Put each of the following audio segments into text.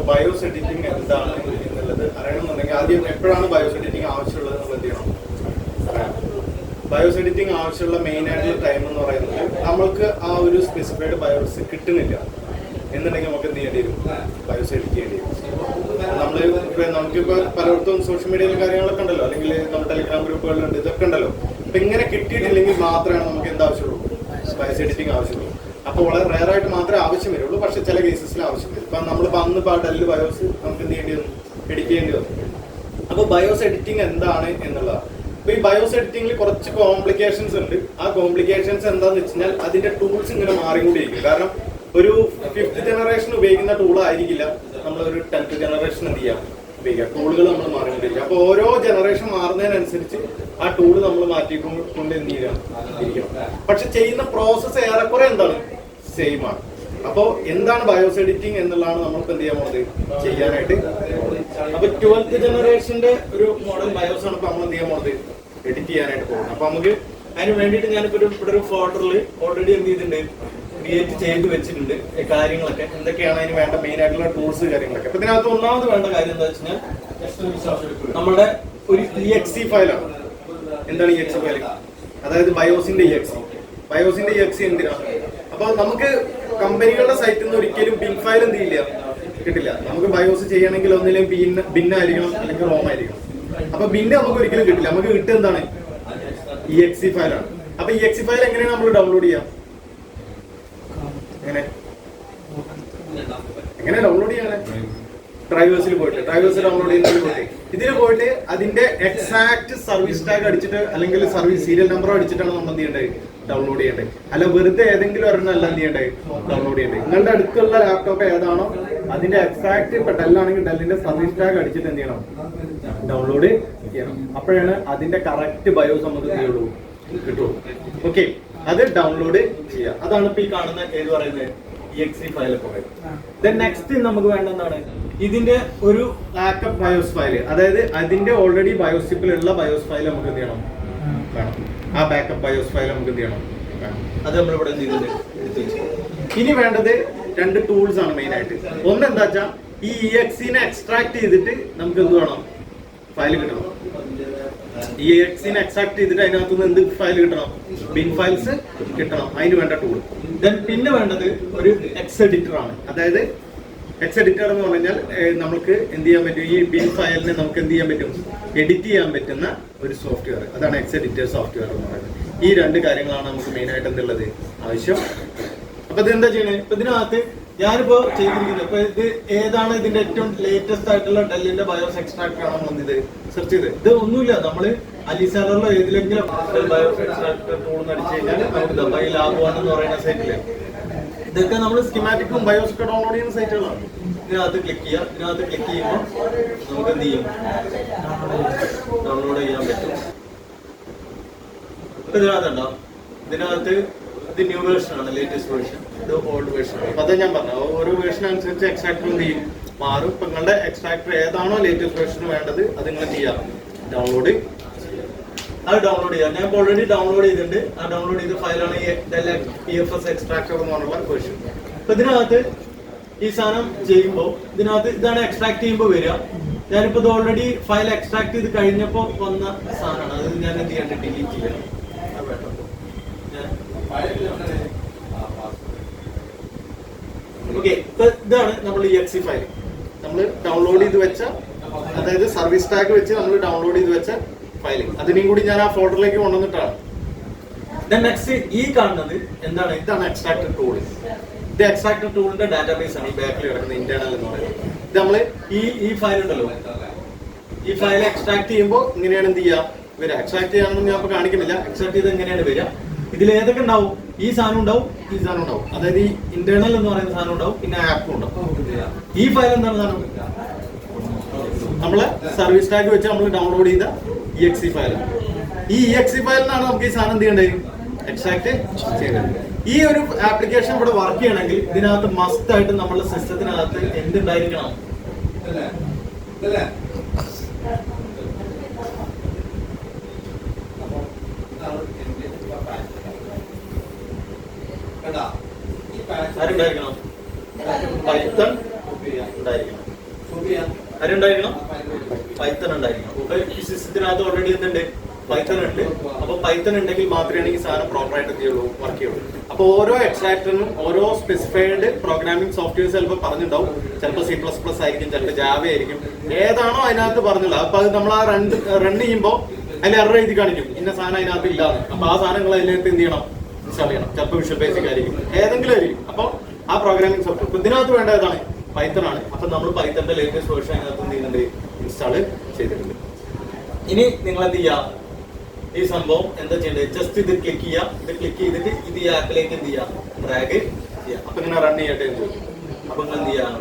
BIOS editing എന്താണ് എന്നുള്ളത് അറിയണമെന്നുണ്ടെങ്കിൽ ആദ്യം എപ്പോഴാണ് ബയോസ് എഡിറ്റിംഗ് ആവശ്യമുള്ളത് എന്നുള്ളത് എന്ത് ചെയ്യണം? ബയോസ് എഡിറ്റിംഗ് ആവശ്യമുള്ള മെയിൻ ആയിട്ടുള്ള ടൈം എന്ന് പറയുന്നത് നമ്മൾക്ക് ആ ഒരു സ്പെസിഫൈഡ് ബയോസ് കിട്ടുന്നില്ല എന്നുണ്ടെങ്കിൽ നമുക്ക് എന്ത് ചെയ്യേണ്ടി വരും? ബയോസ് എഡിറ്റ് ചെയ്യേണ്ടി വരും. നമുക്കിപ്പോൾ പലയിടത്തും സോഷ്യൽ മീഡിയയിൽ കാര്യങ്ങളൊക്കെ ഉണ്ടല്ലോ, അല്ലെങ്കിൽ നമ്മുടെ ടെലിഗ്രാം ഗ്രൂപ്പുകളിലുണ്ട്, ഇതൊക്കെ ഉണ്ടല്ലോ. അപ്പൊ ഇങ്ങനെ കിട്ടിയിട്ടില്ലെങ്കിൽ മാത്രമാണ് നമുക്ക് എന്താവശ്യമുള്ളൂ? ബയോസ് എഡിറ്റിംഗ് ആവശ്യമുള്ളൂ. അപ്പോൾ വളരെ റെയർ ആയിട്ട് മാത്രമേ ആവശ്യം വരുള്ളൂ. പക്ഷെ ചില കേസസിൽ ആവശ്യം വരും. ഇപ്പം നമ്മളിപ്പോൾ അന്ന് ഡെല്ല് ബയോസ് നമുക്ക് എന്ത് ചെയ്യേണ്ടി വന്നു? എഡിറ്റ് ചെയ്യേണ്ടി വന്നു. അപ്പോൾ ബയോസ് എഡിറ്റിംഗ് എന്താണ് എന്നുള്ളതാണ്. അപ്പൊ ഈ ബയോസ് എഡിറ്റിംഗിൽ കുറച്ച് കോംപ്ലിക്കേഷൻസ് ഉണ്ട്. ആ കോംപ്ലിക്കേഷൻസ് എന്താന്ന് വെച്ച് കഴിഞ്ഞാൽ അതിന്റെ ടൂൾസ് ഇങ്ങനെ മാറിക്കൊണ്ടിരിക്കും. കാരണം ഒരു 5th ജനറേഷൻ ഉപയോഗിക്കുന്ന ടൂൾ ആയിരിക്കില്ല നമ്മളൊരു 10th ജനറേഷൻ എന്ത് ചെയ്യാം ഉപയോഗിക്കാം. ടൂളുകൾ നമ്മൾ മാറിക്കൊണ്ടിരിക്കും. അപ്പോൾ ഓരോ ജനറേഷൻ മാറുന്നതിനനുസരിച്ച് ആ ടൂൾ നമ്മൾ മാറ്റിക്കൊണ്ട് എന്ത് ചെയ്യാം ഇരിക്കണം. പക്ഷെ ചെയ്യുന്ന പ്രോസസ്സ് ഏറെക്കുറെ എന്താണ്? സെയിം ആണ്. അപ്പോൾ എന്താണ് ബയോസ് എഡിറ്റിംഗ് എന്നുള്ളതാണ് നമ്മൾക്ക് എന്ത് ചെയ്യാൻ പോകുന്നത്? ചെയ്യാനായിട്ട്. അപ്പൊ 12th ജനറേഷന്റെ ഒരു മോഡൽ ബയോസ് ആണ് ഇപ്പൊ നമ്മൾ എന്ത് ചെയ്യാൻ പോകുന്നത്? എഡിറ്റ് ചെയ്യാനായിട്ട് പോകുന്നത്. അപ്പൊ നമുക്ക് അതിന് വേണ്ടിയിട്ട് ഞാനിപ്പോ ഇവിടെ ഒരു ഫോൾഡറിൽ ഓൾറെഡി എന്ത് ചെയ്തിട്ടുണ്ട്? ക്രിയേറ്റ് ചെയ്ത് വെച്ചിട്ടുണ്ട് കാര്യങ്ങളൊക്കെ. എന്തൊക്കെയാണ് അതിന് വേണ്ട മെയിൻ ആയിട്ടുള്ള ടൂൾസ് കാര്യങ്ങളൊക്കെ. അപ്പൊ ഇതിനകത്ത് ഒന്നാമത് വേണ്ട കാര്യം എന്താ വെച്ച് കഴിഞ്ഞാൽ നമ്മുടെ ഒരു EXE ഫയലാണ്. എന്താണ് EXE ഫയൽ? അതായത് ബയോസിന്റെ EXE. ബയോസിന്റെ EXE എന്തിനാണ്? അപ്പൊ നമുക്ക് കമ്പനികളുടെ സൈറ്റിൽ നിന്ന് ഒരിക്കലും ബിൻ ഫയൽ എന്ത് ചെയ്യില്ല, കിട്ടില്ല. നമുക്ക് ബയോസ് ചെയ്യണമെങ്കിൽ ഒന്നില്ലെങ്കിൽ ബിന്നായിരിക്കണം അല്ലെങ്കിൽ റോം ആയിരിക്കണം. അപ്പൊ ബിന്ന് നമുക്ക് ഒരിക്കലും കിട്ടില്ല. നമുക്ക് കിട്ടുക എന്താണ്? EXE ഫയലാണ്. അപ്പൊ EXE ഫയൽ എങ്ങനെയാണ് നമ്മൾ ഡൗൺലോഡ് ചെയ്യാം? എങ്ങനെ ഡൗൺലോഡ് ചെയ്യാൻ? ഡ്രൈവേഴ്സിൽ പോയിട്ട് ഡ്രൈവേഴ്സ് ഡൗൺലോഡ് ചെയ്യുന്നതിൽ പോയിട്ട് ഇതിൽ പോയിട്ട് അതിന്റെ എക്സാക്ട് സർവീസ് ടാഗ് അടിച്ചിട്ട് അല്ലെങ്കിൽ സർവീസ് സീരിയൽ നമ്പർ അടിച്ചിട്ടാണ് നമ്മൾ എന്ത് ചെയ്യേണ്ടത്? ഡൗൺലോഡ് ചെയ്യേണ്ടത്. അല്ല വെറുതെ ഏതെങ്കിലും ഒരെണ്ണം അല്ല എന്ത് ചെയ്യേണ്ടത്? ഡൗൺലോഡ് ചെയ്യേണ്ടത്. നിങ്ങളുടെ അടുത്തുള്ള ലാപ്ടോപ്പ് ഏതാണോ അതിന്റെ എക്സാക്ട് ഇപ്പൊ ഡെല്ലാണെങ്കിൽ ഡെല്ലിന്റെ സർവീസ് ടാഗ് അടിച്ചിട്ട് എന്ത് ചെയ്യണം? ഡൗൺലോഡ് ചെയ്യണം. അപ്പോഴാണ് അതിന്റെ കറക്റ്റ് ബയോസ് നമുക്ക് എന്ത് ചെയ്യുള്ളൂ കിട്ടുള്ളൂ. ഓക്കെ, അത് ഡൗൺലോഡ് ചെയ്യുക. അതാണ് ഇപ്പൊ ഈ കാണുന്ന ഏത് പറയുന്നത് EXE ഫയൽ ഒക്കെ പറയുന്നത്. ദെൻ നെക്സ്റ്റ് നമുക്ക് വേണ്ട എന്താണ്? ഇതിന്റെ ഒരു ബാക്കപ്പ് ബയോസ് ഫയൽ. അതായത് അതിന്റെ ഓൾറെഡി ബയോസിപ്പിലുള്ള ബയോസ് ഫയൽ നമുക്ക് എന്ത് ചെയ്യണം? വേണം. ആ ബാക്കപ്പ് ബയോസ് ഫയൽ നമുക്ക് എന്ത് ചെയ്യണം? വേണം. അത് നമ്മളിവിടെ എന്ത് ചെയ്തിട്ട് എടുത്തു വെച്ചു. ഇനി വേണ്ടത് 2 ടൂൾസ് ആണ് മെയിൻ ആയിട്ട്. ഒന്ന് എന്താ വെച്ചാൽ ഈ EXE-നെ എക്സ്ട്രാക്ട് ചെയ്തിട്ട് നമുക്ക് എന്ത് വേണം? ഫയൽ കിട്ടണം. ഈ EXE-നെ എക്സ്ട്രാക്ട് ചെയ്തിട്ട് അതിനകത്തുനിന്ന് എന്ത് ഫയൽ കിട്ടണം? ബിൻ ഫയൽസ് കിട്ടണം. അതിന് വേണ്ട ടൂൾ. ദെൻ പിന്നെ വേണ്ടത് ഒരു എക്സ് എഡിറ്റർ ആണ്. അതായത് എക്സ് എഡിറ്റർ എന്ന് പറഞ്ഞാൽ നമുക്ക് എന്ത് ചെയ്യാൻ പറ്റും? ഈ ബിൻ ഫയലിനെ നമുക്ക് എന്ത് ചെയ്യാൻ പറ്റും? എഡിറ്റ് ചെയ്യാൻ പറ്റുന്ന ഒരു സോഫ്റ്റ്വെയർ. അതാണ് എക്സ് എഡിറ്റർ സോഫ്റ്റ്വെയർ എന്ന് പറയുന്നത്. ഈ 2 കാര്യങ്ങളാണ് നമുക്ക് മെയിൻ ആയിട്ട് എന്തുള്ളത് ആവശ്യം. അപ്പൊ ഇത് എന്താ ചെയ്യണേ? ഇപ്പൊ ഇതിനകത്ത് ഞാനിപ്പോ ചെയ്തിരിക്കുന്നത് ഇപ്പൊ ഇത് ഏതാണ് ഇതിന്റെ ഏറ്റവും ലേറ്റസ്റ്റ് ആയിട്ടുള്ള ഡെല്ലിന്റെ ബയോസ് എക്സ്ട്രാക്ടർ ആണ് വന്നത് സെർച്ച് ചെയ്ത്. ഇത് ഒന്നുമില്ല, നമ്മള് അലിസാലറിലോ ഏതിലെങ്കിലും ബയോസ് എക്സ്ട്രാക്ടർ ടൂൾ അടിച്ചു കഴിഞ്ഞാൽ നമുക്ക് ദബായി ലാഭമാണെന്ന് പറയുന്ന സൈറ്റില് ഇതൊക്കെ നമ്മൾ സ്കിമാറ്റിക്കും ബയോസ് ഒക്കെ ഡൗൺലോഡ് ചെയ്യുന്ന സൈറ്റുകളാണ്. ഇതിനകത്ത് ക്ലിക്ക് ചെയ്യുക. ഇതിനകത്ത് ക്ലിക്ക് ചെയ്യുമ്പോൾ നമുക്ക് എന്ത് ചെയ്യും? ഡൗൺലോഡ് ചെയ്യാൻ പറ്റും. ഇപ്പൊ ഇതിനകത്തുണ്ടോ? ഇതിനകത്ത് ഇത് ന്യൂ വേർഷൻ ആണ്, ലേറ്റസ്റ്റ് വേർഷൻ. ഇത് ഓൾഡ് വേർഷൻ ആണ്. അപ്പൊ അത് ഞാൻ പറഞ്ഞു, ഓരോ വേർഷൻ അനുസരിച്ച് എക്സ്ട്രാക്ടർ എന്ത് ചെയ്യും? മാറും. ഇപ്പൊ നിങ്ങളുടെ എക്സ്ട്രാക്ടർ ഏതാണോ ലേറ്റസ്റ്റ് വേർഷൻ വേണ്ടത് അത് നിങ്ങൾ ചെയ്യാം, ഡൗൺലോഡ്. അത് ഡൗൺലോഡ് ചെയ്യാം. ഞാൻ ഓൾറെഡി ഡൗൺലോഡ് ചെയ്തിട്ടുണ്ട്. ആ ഡൗൺലോഡ് ചെയ്ത ഫയലാണ് PFS എക്സ്ട്രാക്ടർ എന്ന് പറഞ്ഞുള്ള വേർഷൻ. അപ്പൊ ഇതിനകത്ത് ഈ സാധനം ചെയ്യുമ്പോൾ ഇതിനകത്ത് ഇതാണ് എക്സ്ട്രാക്ട് ചെയ്യുമ്പോൾ വരിക. ഞാനിപ്പോ ഇത് ഓൾറെഡി ഫയൽ എക്സ്ട്രാക്ട് ചെയ്ത് കഴിഞ്ഞപ്പോൾ വന്ന സാധനമാണ്. അത് ഞാൻ എന്ത് ചെയ്യണ്ട? ഡിലീറ്റ് ചെയ്യണം. ഓക്കെ, ഇതാണ് നമ്മൾ EXE ഫയൽ നമ്മൾ ഡൗൺലോഡ് ചെയ്ത് വെച്ച, അതായത് സർവീസ് ടാഗ് വെച്ച് നമ്മൾ ഡൗൺലോഡ് ചെയ്ത് വെച്ച ഫയൽ. അതിനെയും കൂടി ഞാൻ ആ ഫോൾഡറിലേക്ക് കൊണ്ടുവന്നിട്ടാണ്. നെക്സ്റ്റ് ഈ കാണുന്നത് എന്താണ്? ഇതാണ് എക്സ്ട്രാക്ടർ ടൂൾ. ഇത് എക്സ്ട്രാക്ടർ ടൂളിന്റെ ഡാറ്റാബേസ് ആണ് ഈ ബാക്കിൽ കിടക്കുന്ന ഇന്റേണൽ എന്ന് പറയുന്നത്. ഇത് നമ്മള് ഈ ഫയൽ ഉണ്ടല്ലോ, ഈ ഫയൽ എക്സ്ട്രാക്ട് ചെയ്യുമ്പോൾ ഇങ്ങനെയാണ് എന്ത് ചെയ്യുക? വരിക. എക്സ്ട്രാക്ട് ചെയ്യാനൊന്നും ഞാൻ കാണിക്കുന്നില്ല. എക്സ്ട്രാക്ട് ചെയ്ത് എങ്ങനെയാണ് വരിക? ഇതിൽ ഏതൊക്കെ ഉണ്ടാവും? ഈ സാധനം ഉണ്ടാവും, ഈ സാധനം ഉണ്ടാവും. അതായത് ഈ ഇന്റേണൽ എന്ന് പറയുന്ന സാധനം ഉണ്ടാവും, പിന്നെ ആപ്പും ഉണ്ടാവും. ഈ ഫയൽ എന്താണ് സാധനം? നമ്മള് സർവീസ് ടാഗ് വെച്ച് നമ്മൾ ഡൗൺലോഡ് ചെയ്ത EXE ഫയൽ. ഈ EXE ഫയലിനാണ് നമുക്ക് ഈ സാധനം എന്ത് ചെയ്യേണ്ടത്? എക്സ്ട്രാക്ട് ചെയ്യേണ്ടത്. ഈ ഒരു ആപ്ലിക്കേഷൻ ഇവിടെ വർക്ക് ചെയ്യണമെങ്കിൽ ഇതിനകത്ത് മസ്റ്റ് ആയിട്ട് നമ്മുടെ സിസ്റ്റത്തിനകത്ത് എന്തുണ്ടായിരിക്കണം? ആരുണ്ടായിരിക്കണം? പൈത്തൺ ഉണ്ടായിരിക്കണം. ആരുണ്ടായിരിക്കണം? പൈത്തൺ ഉണ്ടായിരിക്കണം. ഈ സിസ്റ്റത്തിനകത്ത് ഓൾറെഡി എന്തുണ്ട്? പൈത്തൺ ഉണ്ട്. അപ്പൊ പൈത്തൺ ഉണ്ടെങ്കിൽ മാത്രമേ ഈ സാധനം പ്രോപ്പറായിട്ട് എന്ത് ചെയ്യുള്ളൂ, വർക്ക് ചെയ്യുള്ളൂ. അപ്പൊ ഓരോ എക്സ്ട്രാക്ടറിനും ഓരോ സ്പെസിഫൈഡ് പ്രോഗ്രാമിംഗ് സോഫ്റ്റ്വെയർ ചിലപ്പോൾ പറഞ്ഞിട്ടുണ്ടാവും. ചിലപ്പോൾ C++ ആയിരിക്കും, ചിലപ്പോൾ ജാവ ആയിരിക്കും. ഏതാണോ അതിനകത്ത് പറഞ്ഞില്ല, അപ്പൊ അത് നമ്മൾ ആ റൺ ചെയ്യുമ്പോൾ അതിൽ എറർ എഴുതി കാണിക്കും, ഇന്ന സാധനം അതിനകത്ത് ഇല്ലാന്ന്. അപ്പൊ ആ സാധനങ്ങൾ അതിനകത്ത് എന്ത് ചെയ്യണം? ഇൻസ്റ്റാൾ ചെയ്യണം. ചിലപ്പോൾ വിഷ്വൽ ബേസിക് ആയിരിക്കും, ഏതെങ്കിലും ആയിരിക്കും. അപ്പൊ ആ പ്രോഗ്രാമിംഗ് സോഫ്റ്റ്വെയർ ഇതിനകത്ത് വേണ്ട ഏതാണ്? പൈത്തൺ ആണ്. അപ്പൊ നമ്മൾ പൈത്തണിന്റെ ലേറ്റസ്റ്റ് വേർഷൻ അതിനകത്ത് എന്ത് ചെയ്യുന്നുണ്ട്? ഇൻസ്റ്റാൾ ചെയ്തിട്ടുണ്ട്. ഇനി നിങ്ങൾ എന്ത് ചെയ്യാം? ഈ സംഭവം എന്താ ചെയ്യേണ്ടത്? ജസ്റ്റ് ഇത് ക്ലിക്ക് ചെയ്യാം. ഇത് ക്ലിക്ക് ചെയ്തിട്ട് ഇത് ഈ ആപ്പിലേക്ക് എന്ത് ചെയ്യാം? ഡ്രാഗ് ചെയ്യാം. അപ്പൊ ഇങ്ങനെ റൺ ചെയ്യട്ടെ എന്ന് ചോദിക്കും. അപ്പൊ നിങ്ങൾ എന്ത് ചെയ്യാം?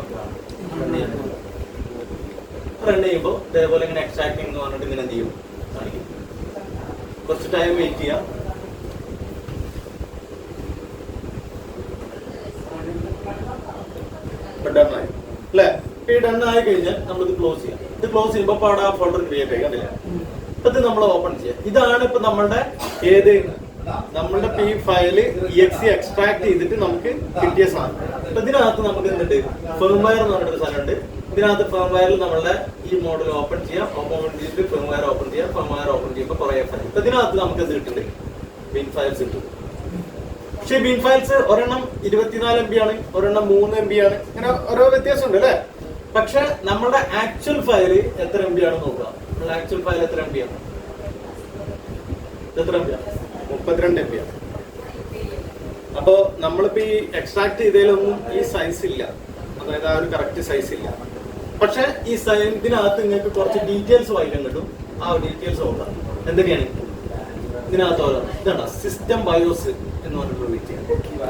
റൺ ചെയ്യുമ്പോൾ ഇതേപോലെ ഇങ്ങനെ എക്സ്ട്രാക്ടിങ് എന്ന് പറഞ്ഞിട്ട് ഇങ്ങനെ എന്ത് ചെയ്യും? കാണിക്കും. കുറച്ച് ടൈം വെയിറ്റ് ചെയ്യാം. ഡണ്ണായി അല്ലേ? ഈ ഡണ്ണായി കഴിഞ്ഞാൽ നമ്മളിത് ക്ലോസ് ചെയ്യാം. ഇത് ക്ലോസ് ചെയ്യുമ്പോൾ അവിടെ ആ ഫോൾഡർ ക്രിയേറ്റ് ആയി കണ്ടില്ല? ഇത് നമ്മൾ ഓപ്പൺ ചെയ്യാം. ഇതാണ് ഇപ്പൊ നമ്മളുടെ നമ്മളുടെ പി ഫയല് exe എക്സ്ട്രാക്ട് ചെയ്തിട്ട് നമുക്ക് കിട്ടിയ സാധനം. അപ്പൊ ഇതിനകത്ത് നമുക്ക് എന്തുണ്ട്? ഫേംവെയർ എന്ന് പറഞ്ഞിട്ടൊരു സാധനമുണ്ട്. ഇതിനകത്ത് ഫേംവെയറിൽ നമ്മളുടെ ഈ മോഡൽ ഓപ്പൺ ചെയ്യാം. ഓപ്പൺ ചെയ്തിട്ട് ഫേംവെയർ ഓപ്പൺ ചെയ്യാം. ഫേംവെയർ ഓപ്പൺ ചെയ്യുമ്പോൾ കുറെ ഫയൽ. അപ്പൊ ഇതിനകത്ത് നമുക്ക് എന്ത് കിട്ടുന്നുണ്ട്? ബിൻ ഫയൽസ് കിട്ടും. പക്ഷേ ബിൻ ഫയൽസ് ഒരെണ്ണം 24 MB ആണ്, ഒരെണ്ണം 3 MB ആണ്. ഇങ്ങനെ ഓരോ വ്യത്യാസമുണ്ട് അല്ലേ? പക്ഷെ നമ്മുടെ ആക്ച്വൽ ഫയല് എത്ര MB ആണെന്ന് നോക്കുക. നമ്മുടെ ആക്ച്വൽ ഫയൽ എത്ര MB ആണ്? എത്ര MB ആണ്? 32 MB ആണ്. അപ്പോ നമ്മളിപ്പോ ഈ എക്സ്ട്രാക്ട് ചെയ്തതിലൊന്നും ഈ സൈസ് ഇല്ല, അതായത് ആ ഒരു കറക്റ്റ് സൈസ് ഇല്ല. പക്ഷെ ഈ ഇതിനകത്ത് നിങ്ങൾക്ക് കുറച്ച് ഡീറ്റെയിൽസ് വായിക്കാൻ കിട്ടും. ആ ഡീറ്റെയിൽസ് നോക്കാം. എന്തൊക്കെയാണ് ഇതിനകത്ത്? ഓരോ ഇതാണ് സിസ്റ്റം ബയോസ് എന്ന് പറഞ്ഞിട്ടുള്ള വിദ്യ.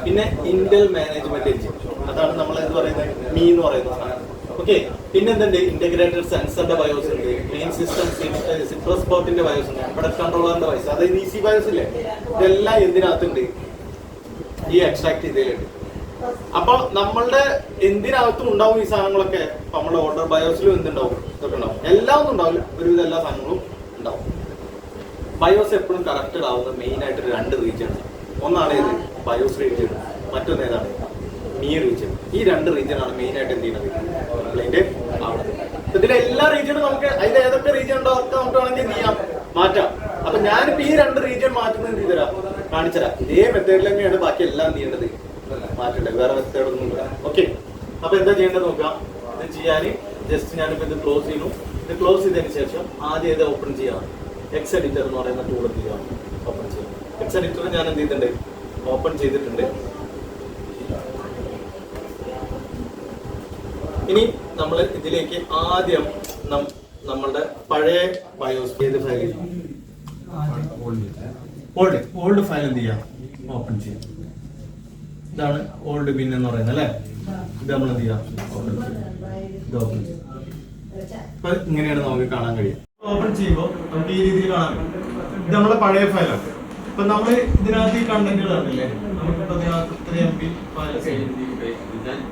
പിന്നെ ഇന്റൽ മാനേജ്മെന്റ് എഞ്ചിൻ, അതാണ് നമ്മൾ എന്ത് പറയുന്നത്? മീ എന്ന് പറയുന്ന സാധനം. ഓക്കെ. പിന്നെ എന്തുണ്ട്? ഇന്റഗ്രേറ്റഡ് സെൻസറിന്റെ ബയോസ് ഉണ്ട്, മെയിൻ സിസ്റ്റം സിട്രസ് പോർട്ടിന്റെ ബയോസ് ഉണ്ട്, പ്രൊഡക്റ്റ് കൺട്രോളറിന്റെ ബയോസ്, അതായത് EC ബയോസ് ഇല്ലേ? ഇതെല്ലാം എന്തിനകത്തുണ്ട്? ഈ എക്സ്ട്രാക്ട് ചെയ്തതിലുണ്ട്. അപ്പൊ നമ്മളുടെ എന്തിനകത്തും ഉണ്ടാവും ഈ സാധനങ്ങളൊക്കെ. നമ്മുടെ ഓർഡർ ബയോസിലും എന്തുണ്ടാവും? ഇതൊക്കെ ഉണ്ടാവും. എല്ലാം ഒന്നും ഉണ്ടാവില്ല, ഒരുവിധം എല്ലാ സാധനങ്ങളും ഉണ്ടാവും. ബയോസ് എപ്പോഴും കറക്റ്റഡ് ആവുന്ന മെയിൻ ആയിട്ട് 2 റീജിയൺ. ഒന്നാണ് ഇത് ബയോസ് റീജിയൻ, മറ്റൊന്ന് ഏതാണ്? Me region. ഈ 2 റീജിയൻ ആണ് മെയിൻ ആയിട്ട് എന്ത് ചെയ്യുന്നത്? കംപ്ലൈന്റ് ആവുന്നത്. ഇതിലെ എല്ലാ റീജിയനും നമുക്ക് അതിൽ ഏതൊക്കെ റീജിയൻ ഉണ്ടോ ഒക്കെ നമുക്ക് വേണമെങ്കിൽ എന്ത് ചെയ്യാം? മാറ്റാം. അപ്പൊ ഞാനിപ്പോ ഈ 2 റീജിയൻ മാറ്റുന്നത് എന്ത് ചെയ്തരാം? കാണിച്ചുതരാം. ഇതേ മെത്തേഡിൽ തന്നെയാണ് ബാക്കി എല്ലാം എന്ത് ചെയ്യേണ്ടത്? മാറ്റേണ്ടത്. വേറെ മെത്തേഡൊന്നും ഇല്ല. ഓക്കെ. അപ്പൊ എന്താ ചെയ്യേണ്ടത് നോക്കാം. ഇത് ചെയ്യാൻ ജസ്റ്റ് ഞാനിപ്പോ ഇത് ക്ലോസ് ചെയ്യുന്നു. ഇത് ക്ലോസ് ചെയ്തതിന് ശേഷം ആദ്യം ഇത് ഓപ്പൺ ചെയ്യാം. എക്സ് എഡിറ്റർ എന്ന് പറയുന്ന ടൂൾ എന്ത് ചെയ്യാം? ഓപ്പൺ ചെയ്യാം. എക്സ് എഡിറ്റർ ഞാൻ എന്ത് ചെയ്തിട്ടുണ്ട്? ഓപ്പൺ ചെയ്തിട്ടുണ്ട്. ഇനി നമ്മൾ ഇതിലേക്ക് ആദ്യം നമ്മളുടെ പഴയ ബയോസ് ഏത് ഫയൽ? ഓൾഡ് ഫയൽ എന്ത് ചെയ്യാം? ഓപ്പൺ ചെയ്യാം. ഇതാണ് ഓൾഡ് ബിൻ എന്ന് പറയുന്നത് അല്ലേ? ഇത് നമ്മൾ എന്ത് ചെയ്യാം? ഓപ്പൺ ചെയ്യാം. ഇത് ഓപ്പൺ ചെയ്യാം. അപ്പൊ ഇങ്ങനെയാണ് നമുക്ക് കാണാൻ കഴിയും. ഓപ്പൺ ചെയ്യുമ്പോൾ നമുക്ക് ഈ രീതിയിൽ കാണാൻ കഴിയും. ഇത് നമ്മുടെ പഴയ ഫയലാണ്. ഇപ്പൊ നമ്മൾ ഇതിനകത്ത് ഈ കണ്ടന്റുകൾ കണ്ടില്ലേ?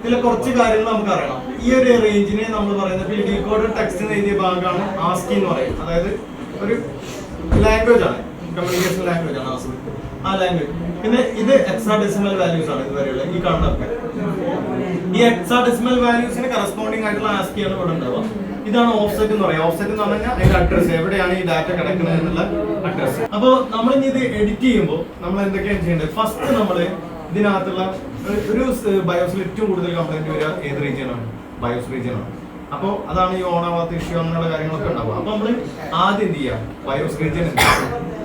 ഇതിലെ കുറച്ച് കാര്യങ്ങൾ നമുക്ക് അറിയണം. ഈ ഒരു റേഞ്ചിനെ നമ്മൾ പറയുന്നത് ഈ ഡീകോഡഡ് ടെക്സ്റ്റ് എഴുതിയ ഭാഗമാണ് ആസ്കി എന്ന് പറയുന്നത്. അതായത് ഒരു ലാംഗ്വേജ് ആണ്, കമ്മ്യൂണിക്കേഷൻ ലാംഗ്വേജ് ആണ് ആസ്കി. ആ ലാംഗ്വേജ്. പിന്നെ ഇത് ഹെക്സാഡെസിമൽ വാല്യൂസ് ആണ്. ഇതുവരെയുള്ള ഈ കാണുന്നതൊക്കെ ഈ ഹെക്സാഡെസിമൽ വാല്യൂസിന് കറസ്പോണ്ടിങ് ആയിട്ടുള്ള ആസ്കിയാണ് ഇവിടെ ഉണ്ടാവുക. ഇതാണ് ഓഫ്സെറ്റ് എന്ന് പറയുക. ഓഫ്സെറ്റ് എന്ന് പറഞ്ഞാൽ അതിന്റെ അഡ്രസ്, എവിടെയാണ് ഈ ഡാറ്റ കിടക്കുന്നത് എന്നുള്ള അഡ്രസ്. അപ്പോൾ നമ്മൾ ഇനി ഇത് എഡിറ്റ് ചെയ്യുമ്പോൾ നമ്മൾ എന്തൊക്കെയാണ് ചെയ്യേണ്ടത്? ഫസ്റ്റ് നമ്മൾ ഇതിനകത്തുള്ള ഒരു ബയോസിൽ ഏറ്റവും കൂടുതൽ കംപ്ലൈന്റ് വരിക ഏത് റീജിയനാണ്? ബയോസ് റീജിയനാണ്. അപ്പോൾ അതാണ് ഈ ഓണാവാത്ത ഇഷ്യൂ അങ്ങനെയുള്ള കാര്യങ്ങളൊക്കെ ഉണ്ടാവുക. അപ്പൊ നമ്മൾ ആദ്യം എന്ത് ചെയ്യാം? ബയോസ് റീജിയൻ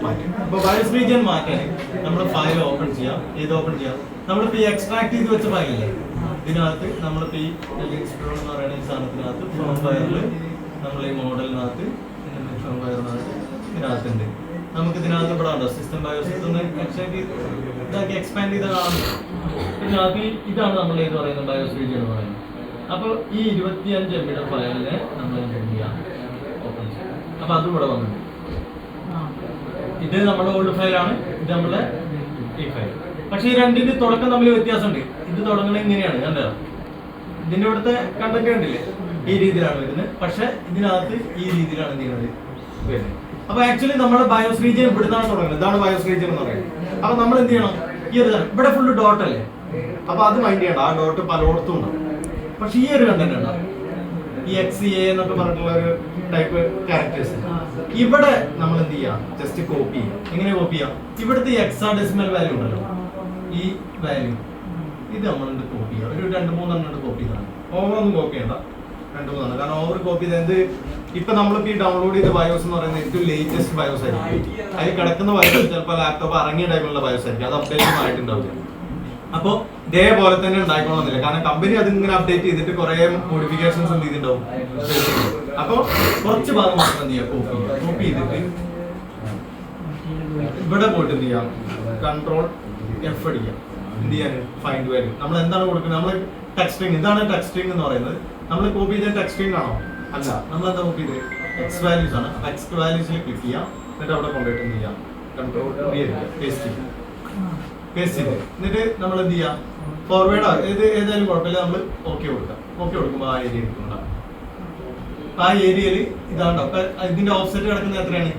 മാറ്റും. അപ്പൊ ബയോസ് റീജിയൻ മാറ്റാൻ നമ്മൾ ഫയൽ ഓപ്പൺ ചെയ്യാം. ഏത് ഓപ്പൺ ചെയ്യാം? നമ്മളിപ്പോ ഈ എക്സ്ട്രാക്ട് ചെയ്ത് വെച്ച ഫയലില്ലേ, ഇതിനകത്ത് നമ്മളിപ്പോ ഈ എക്സ്പ്ലോർ എന്ന് പറയുന്ന ഈ സാധനത്തിനകത്ത് ഫയറിൽ നമ്മൾ ഈ മോഡലിനകത്ത് ഇതിനകത്തുണ്ട്. നമുക്ക് ഇതിനകത്ത് ഇവിടെ ഉണ്ടോ സിസ്റ്റം ബയോസ് ഇതാക്കി എക്സ്പാൻഡ് ചെയ്ത കാണുന്നു. ഇതിനകത്ത് ഇതാണ് നമ്മൾ ഏത് പറയുന്നത്? ബയോസ് റീജിയൻ എന്ന് പറയുന്നത്. അപ്പോൾ ഈ 25 MB ഫയലിനെ നമ്മൾ എന്ത് ചെയ്യാം? ഓപ്പൺ ചെയ്യാം. അപ്പൊ അതും ഇവിടെ വന്നിട്ടുണ്ട്. ഇത് നമ്മുടെ ഓൾഡ് ഫയലാണ്, ഇത് നമ്മുടെ ഈ ഫയൽ. പക്ഷെ ഈ രണ്ടിന്റെ തുടക്കം തമ്മിൽ വ്യത്യാസമുണ്ട്. ഇത് തുടങ്ങുന്നത് ഇങ്ങനെയാണ്, കണ്ടോ? ഇതിന്റെ ഇവിടുത്തെ കണ്ടന്റ് കണ്ടില്ലേ? ഈ രീതിയിലാണ് വരുന്നത്. പക്ഷെ ഇതിനകത്ത് ഈ രീതിയിലാണ് എന്ത് ചെയ്യുന്നത്? വരുന്നത്. അപ്പൊ ആക്ച്വലി നമ്മുടെ ബയോസ് റീജിയൻ ഇവിടുന്നാണ് തുടങ്ങുന്നത്. ഇതാണ് ബയോസ് റീജിയൻ എന്ന് പറയുന്നത്. അപ്പൊ നമ്മൾ എന്ത് ചെയ്യണം? ഈ ഒരു ഇവിടെ ഫുള്ള് ഡോട്ട് അല്ലേ? അപ്പൊ അത് മൈൻഡ് ചെയ്യണം. ആ ഡോട്ട് പലയിടത്തും ഉണ്ടാവും. പക്ഷെ ഈ ഒരു കണ്ടന്റ് ഉണ്ടോ, ഈ XA എന്നൊക്കെ പറഞ്ഞിട്ടുള്ള ഒരു ടൈപ്പ് ക്യാരക്ടേഴ്സ്, ഇവിടെ നമ്മൾ എന്ത് ചെയ്യാം, ജസ്റ്റ് കോപ്പി ചെയ്യാം. എങ്ങനെ കോപ്പി ചെയ്യാം? ഇവിടുത്തെ ഹെക്സാഡെസിമൽ വാല്യൂ ഉണ്ടല്ലോ, ഈ വാല്യൂ ഇത് നമ്മളുണ്ട് കോപ്പി ചെയ്യാം. ഒരു 2-3 കോപ്പി ചെയ്യണം. ഓവറൊന്നും കോപ്പി ചെയ്യണ്ട, 2-3. കാരണം ഓവർ കോപ്പി ചെയ്ത് ഇപ്പൊ നമ്മളിപ്പോ ഈ ഡൗൺലോഡ് ചെയ്ത ബയോസ് എന്ന് പറയുന്നത് ഏറ്റവും ലേറ്റസ്റ്റ് ബയോസ് ആയിരിക്കും. അതിൽ കിടക്കുന്ന ബയോസ് ചിലപ്പോൾ ലാപ്ടോപ്പ് ഇറങ്ങിയ ടൈമിലുള്ള ബയോസ് ആയിരിക്കും, അത് അപ്ഡേഷൻ ആയിട്ടുണ്ടാവില്ല. അപ്പോൾ ഇതേപോലെ തന്നെ ഉണ്ടായിക്കോണമെന്നില്ല, കാരണം കമ്പനി അതിങ്ങനെ അപ്ഡേറ്റ് ചെയ്തിട്ട് കുറെ മോഡിഫിക്കേഷൻസ് എന്ത് ചെയ്തിട്ടുണ്ടാവും. അപ്പോൾ കുറച്ച് ഭാഗം മാത്രം എന്ത് ചെയ്യാം, കോപ്പി ചെയ്തിട്ട് ഇവിടെ പോയിട്ട് എന്ത് ചെയ്യാം, Ctrl+F അടിക്കാം. എന്ത് ചെയ്യാൻ, ഫൈൻഡ് വാല്യൂ. നമ്മൾ എന്താണ് കൊടുക്കുന്നത്, നമ്മൾ ടെക്സ്റ്റ് സ്ട്രിംഗ്, ഇതാണ് ടെക്സ്റ്റ് സ്ട്രിംഗ് എന്ന് പറയുന്നത്. നമ്മൾ കോപ്പി ചെയ്ത ടെക്സ്റ്റ് സ്ട്രിംഗ് ആണോ? അല്ല, നമ്മൾ എന്താ കോപ്പി ചെയ്തത്, എക്സ് വാല്യൂസ് ആണ്. എക്സ് വാല്യൂസിൽ ക്ലിക്ക് ചെയ്യാം, എന്നിട്ട് അവിടെ കൊണ്ടുപോയിട്ട് എന്ത് ചെയ്യാം, പേസ്റ്റ് ചെയ്ത് എന്നിട്ട് നമ്മൾ എന്ത് ചെയ്യാം, ഫോർവേഡോ ഏതായാലും കുഴപ്പമില്ല, നമ്മൾ ഓക്കെ കൊടുക്കാം. ഓക്കെ കൊടുക്കുമ്പോൾ ആ ഏരിയ എടുക്കുന്നുണ്ടാവും. ആ ഏരിയയിൽ ഇതാണ്ടോ, അപ്പൊ ഇതിന്റെ ഓഫ്സെറ്റ് കിടക്കുന്നത് എത്രയാണ്,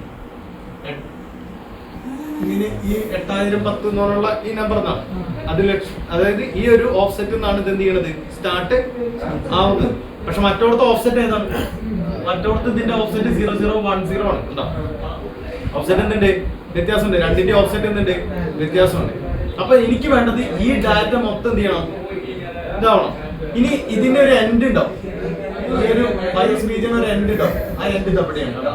ഇങ്ങനെ ഈ 8010 എന്നുള്ള ഈ നമ്പർ എന്നാണ്. അതായത് ഈ ഒരു ഓഫ്സെറ്റ് എന്നാണ് ഇത് എന്ത് ചെയ്യണത്, സ്റ്റാർട്ട് ആവുന്നത്. പക്ഷെ മറ്റോടത്തെ ഓഫ്സെറ്റ് ഏതാണ്, മറ്റോടത്ത് ഇതിന്റെ ഓഫ്സെറ്റ് 0010 ആണ്. ഉണ്ടോ, ഓഫ്സെറ്റ് എന്തുണ്ട്, വ്യത്യാസമുണ്ട്. രണ്ടിന്റെ ഓഫ്സെറ്റ് എന്തുണ്ട്, വ്യത്യാസമുണ്ട്. അപ്പൊ എനിക്ക് വേണ്ടത് ഈ ഡാറ്റ മൊത്തം എന്ത് ചെയ്യണം, ഇതാവണം. ഇനി ഇതിന്റെ ഒരു എൻഡ് ഉണ്ടാവും, ഈ ഒരു ബയോസ് റീജിയൻ ഒരു എൻഡ് ഉണ്ടാവും. ആ എൻഡ് ഇതെവിടെയാണ് കേട്ടോ.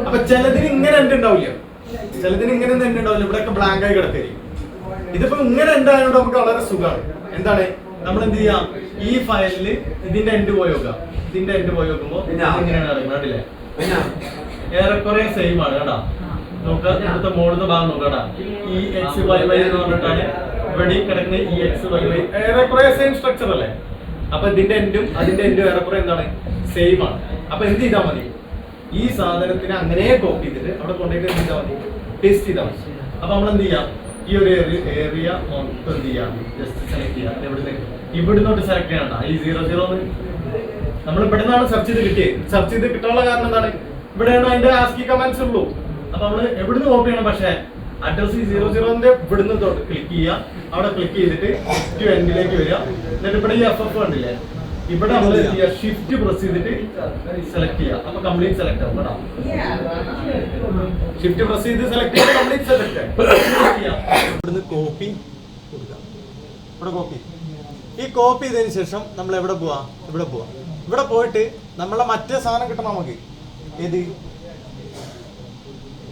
അപ്പൊ ചിലതിന് ഇങ്ങനെ എൻഡ് ഉണ്ടാവില്ല, ചിലതിന് ഇങ്ങനെ എൻഡ് ഉണ്ടാവില്ല. ഇവിടെയൊക്കെ ബ്ലാങ്ക് ആയി കിടക്കരി. ഇതിപ്പോ ഇങ്ങനെ എൻഡ് ആയതുകൊണ്ട് നമുക്ക് വളരെ സുഖമാണ്. എന്താണ്, നമ്മൾ എന്ത് ചെയ്യാം, ഈ ഫയലില് ഇതിന്റെ എൻഡ് പോയി നോക്കാം. ഇതിന്റെ എൻഡ് പോയി നോക്കുമ്പോ ഇങ്ങനെയാണ് കിടക്കുന്നത്, കണ്ടില്ലേ? ഏറെക്കുറെ സെയിം ആണ് കേട്ടാ. നോക്കാം, ഇവിടുത്തെ മോളത്തെ ഭാഗം നോക്കാടാ. ഈ XYY എന്ന് പറഞ്ഞിട്ടാണ് ഇവിടെ കിടക്കുന്ന ഈ XYY. ഏറെക്കുറെ സെയിം സ്ട്രക്ചർ അല്ലേ? അപ്പൊ ഇതിന്റെ എൻഡും അതിന്റെ എൻഡും ഏറെക്കുറെ എന്താണ്, സെയിം ആണ്. അപ്പൊ എന്ത് ചെയ്താൽ മതി, ഈ സാധനത്തിന് അങ്ങനെ കോപ്പി ചെയ്തിട്ട് അവിടെ കൊണ്ടുപോയിട്ട് എന്ത് ചെയ്താൽ മതി, പേസ്റ്റ് ചെയ്താൽ മതി. അപ്പൊ നമ്മൾ എന്ത് ചെയ്യാം, ഈ ഒരു ഏരിയ മൊത്തം എന്ത് ചെയ്യാം, ജസ്റ്റ് സെലക്ട് ചെയ്യാം. ഇവിടുന്നോട്ട് സെലക്ട് ചെയ്യണ്ട, ഈ 00 നമ്മൾ ഇവിടെ നിന്നാണ് സെർച്ച് ചെയ്ത് കിട്ടിയത്. സെർച്ച് ചെയ്ത് കിട്ടാനുള്ള കാരണം എന്താണ്, ഇവിടെയാണ് അതിന്റെ ആസ്കി കമാൻഡ്സ് ഉള്ളൂ. അപ്പൊ നമ്മള് എവിടുന്ന് കോപ്പി ചെയ്യണം, പക്ഷെ അഡ്രസ് ഈ 00ന്റെ ഇവിടുന്ന് തൊട്ട് ക്ലിക്ക് ചെയ്യുക. അവിടെ ക്ലിക്ക് ചെയ്തിട്ട് ടു എൻഡിലേക്ക് വരിക. എന്നിട്ട് ഇവിടെ ഈ FF കണ്ടില്ലേ, ഇവിടെ നമ്മൾ ഷിഫ്റ്റ് പ്രസ് ചെയ്തിട്ട് സെലക്ട് ചെയ്യുക. അപ്പൊ കംപ്ലീറ്റ് സെലക്ട് ആവും കേട്ടോ. ഷിഫ്റ്റ് പ്രസ് ചെയ്ത് സെലക്ട് ചെയ്ത് കംപ്ലീറ്റ് സെലക്ട് ആവും. ഇവിടുന്ന് കോപ്പി കൊടുക്കാം, ഇവിടെ കോപ്പി. ഈ കോപ്പി ചെയ്തതിന് ശേഷം നമ്മൾ എവിടെ പോവാ, ഇവിടെ പോയിട്ട് നമ്മളെ മറ്റേ സാധനം കിട്ടണം നമുക്ക്. ഏത്,